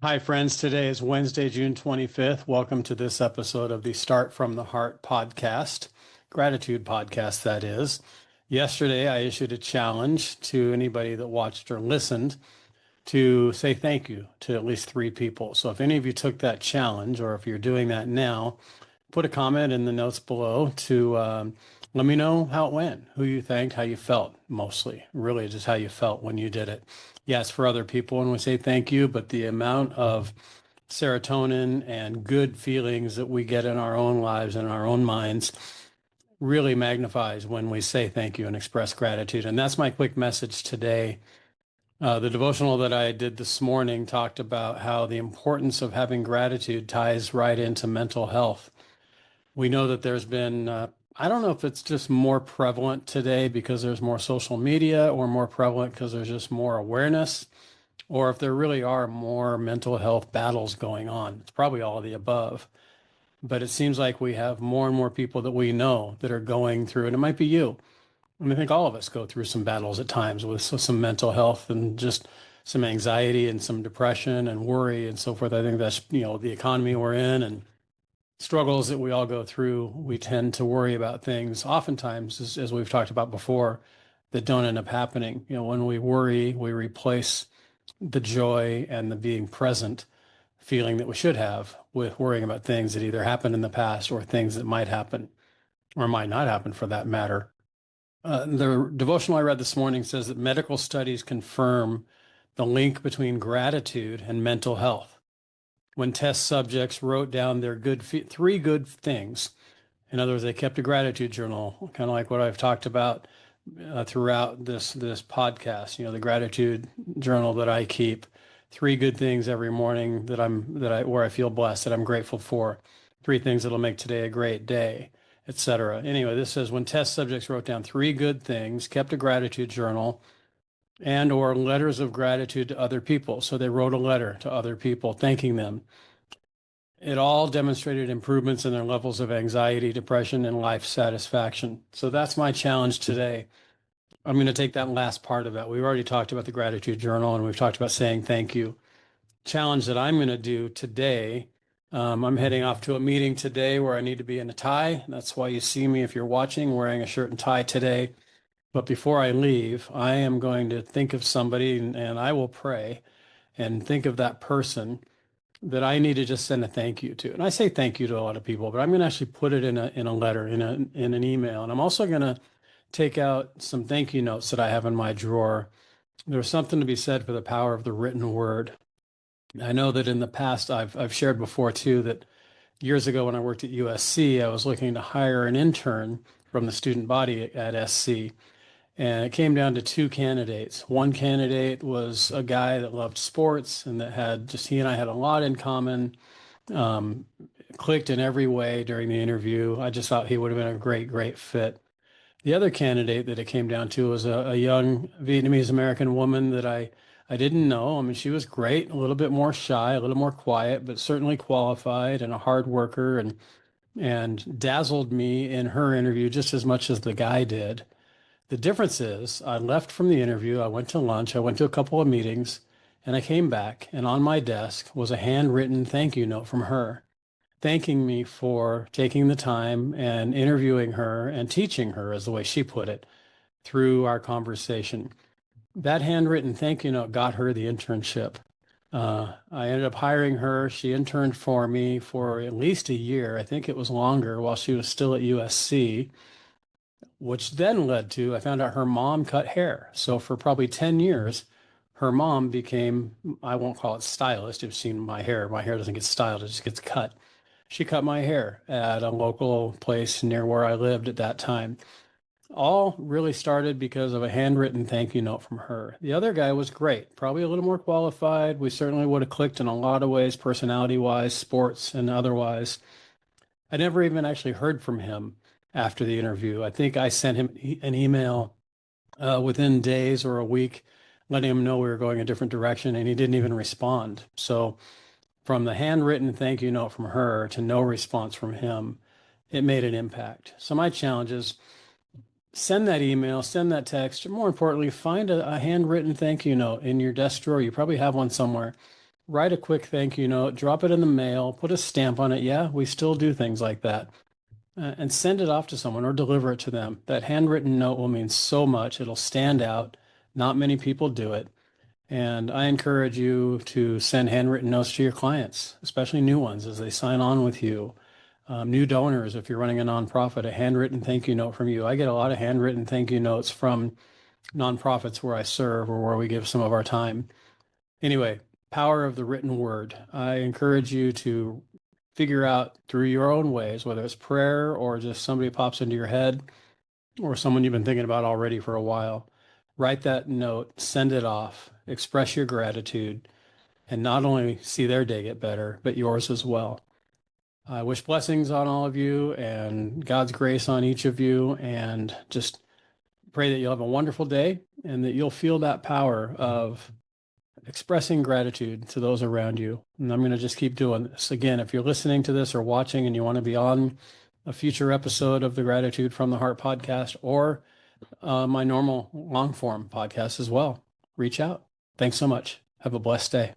Hi, friends. Today is Wednesday, June 25th. Welcome to this episode of the Start from the Heart podcast, gratitude podcast, that is. Yesterday, I issued a challenge to anybody that watched or listened to say thank you to at least three people. So if any of you took that challenge, or if you're doing that now, put a comment in the notes below to let me know how it went, who you thanked, how you felt, mostly, really just how you felt when you did it. Yes, for other people when we say thank you, but the amount of serotonin and good feelings that we get in our own lives and our own minds really magnifies when we say thank you and express gratitude. And that's my quick message today. The devotional that I did this morning talked about how the importance of having gratitude ties right into mental health. We know that there's been, I don't know if it's just more prevalent today because there's more social media, or more prevalent because there's just more awareness, or if there really are more mental health battles going on. It's probably all of the above. But it seems like we have more and more people that we know that are going through, and it might be you. And I think all of us go through some battles at times with some mental health and just some anxiety and some depression and worry and so forth. I think that's, the economy we're in and struggles that we all go through. We tend to worry about things oftentimes, as we've talked about before, that don't end up happening. When we worry, we replace the joy and the being present feeling that we should have with worrying about things that either happened in the past or things that might happen or might not happen for that matter. The devotional I read this morning says that medical studies confirm the link between gratitude and mental health. When test subjects wrote down their three good things, in other words, they kept a gratitude journal, kind of like what I've talked about throughout this podcast. The gratitude journal that I keep, three good things every morning where I feel blessed, that I'm grateful for, three things that'll make today a great day, etc. Anyway, this says when test subjects wrote down three good things, kept a gratitude journal, and or letters of gratitude to other people. So they wrote a letter to other people thanking them. It all demonstrated improvements in their levels of anxiety, depression, and life satisfaction. So that's my challenge today. I'm going to take that last part of it. We've already talked about the gratitude journal and we've talked about saying thank you. Challenge that I'm going to do today. I'm heading off to a meeting today where I need to be in a tie. That's why you see me, if you're watching, wearing a shirt and tie today. But before I leave, I am going to think of somebody and I will pray and think of that person that I need to just send a thank you to. And I say thank you to a lot of people, but I'm going to actually put it in a letter, in an email. And I'm also going to take out some thank you notes that I have in my drawer. There's something to be said for the power of the written word. I know that in the past, I've shared before too, that years ago when I worked at USC, I was looking to hire an intern from the student body at SC. And it came down to two candidates. One candidate was a guy that loved sports and that he and I had a lot in common, um, clicked in every way during the interview. I just thought he would have been a great, great fit. The other candidate that it came down to was a young Vietnamese American woman that I didn't know. I mean, she was great, a little bit more shy, a little more quiet, but certainly qualified and a hard worker, and dazzled me in her interview just as much as the guy did. The difference is I left from the interview, I went to lunch, I went to a couple of meetings, and I came back, and on my desk was a handwritten thank you note from her, thanking me for taking the time and interviewing her and teaching her, as the way she put it, through our conversation. That handwritten thank you note got her the internship. I ended up hiring her. She interned for me for at least a year. I think it was longer, while she was still at USC, which then led to, I found out her mom cut hair. So for probably 10 years, her mom became, I won't call it stylist. You've seen my hair. My hair doesn't get styled, it just gets cut. She cut my hair at a local place near where I lived at that time. All really started because of a handwritten thank you note from her. The other guy was great, probably a little more qualified. We certainly would have clicked in a lot of ways, personality-wise, sports and otherwise. I never even actually heard from him after the interview. I think I sent him an email within days or a week, letting him know we were going a different direction, and he didn't even respond. So from the handwritten thank you note from her to no response from him, it made an impact. So my challenge is send that email, send that text, or more importantly, find a handwritten thank you note in your desk drawer. You probably have one somewhere. write a quick thank you note, drop it in the mail, put a stamp on it. Yeah, we still do things like that. And send it off to someone or deliver it to them. That handwritten note will mean so much. It'll stand out. Not many people do it. And I encourage you to send handwritten notes to your clients, especially new ones as they sign on with you. New donors, if you're running a nonprofit, a handwritten thank you note from you. I get a lot of handwritten thank you notes from nonprofits where I serve or where we give some of our time. Anyway, power of the written word. I encourage you to figure out through your own ways, whether it's prayer or just somebody pops into your head or someone you've been thinking about already for a while. Write that note, send it off, express your gratitude, and not only see their day get better, but yours as well. I wish blessings on all of you and God's grace on each of you, and just pray that you'll have a wonderful day and that you'll feel that power of expressing gratitude to those around you. And I'm going to just keep doing this. Again, if you're listening to this or watching and you want to be on a future episode of the Gratitude from the Heart podcast or my normal long form podcast as well, reach out. Thanks so much. Have a blessed day.